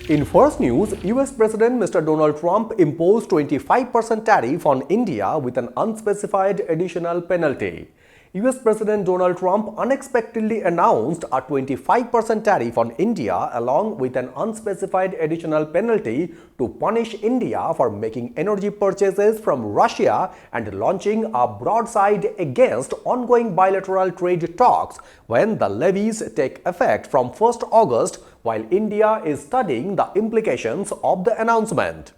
In first news, US President Mr. Donald Trump imposed 25% tariff on India with an unspecified additional penalty. US President Donald Trump unexpectedly announced a 25% tariff on India along with an unspecified additional penalty to punish India for making energy purchases from Russia and launching a broadside against ongoing bilateral trade talks when the levies take effect from 1st August while India is studying the implications of the announcement.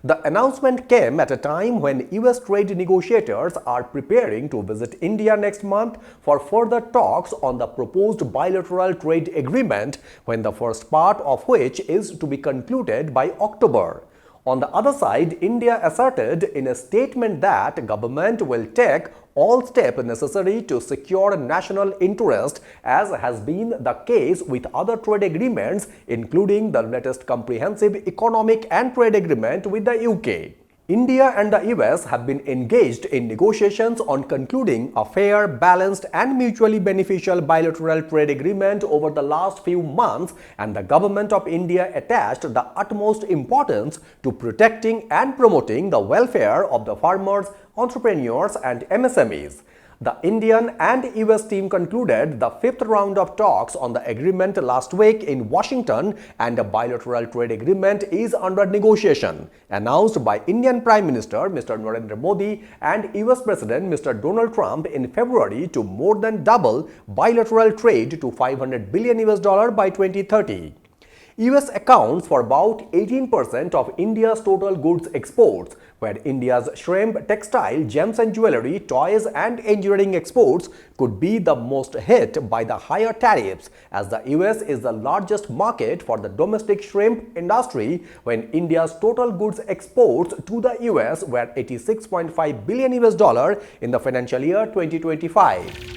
The announcement came at a time when US trade negotiators are preparing to visit India next month for further talks on the proposed bilateral trade agreement, when the first part of which is to be concluded by October. On the other side, India asserted in a statement that government will take all steps necessary to secure national interest, as has been the case with other trade agreements, including the latest comprehensive economic and trade agreement with the UK. India and the US have been engaged in negotiations on concluding a fair, balanced and mutually beneficial bilateral trade agreement over the last few months, and the government of India attached the utmost importance to protecting and promoting the welfare of the farmers, entrepreneurs and MSMEs. The Indian and US team concluded the fifth round of talks on the agreement last week in Washington, and a bilateral trade agreement is under negotiation, announced by Indian Prime Minister Mr. Narendra Modi and US President Mr. Donald Trump in February to more than double bilateral trade to $500 billion by 2030. US accounts for about 18% of India's total goods exports, where India's shrimp, textile, gems and jewelry, toys and engineering exports could be the most hit by the higher tariffs, as the US is the largest market for the domestic shrimp industry, when India's total goods exports to the US were $86.5 billion in the financial year 2025.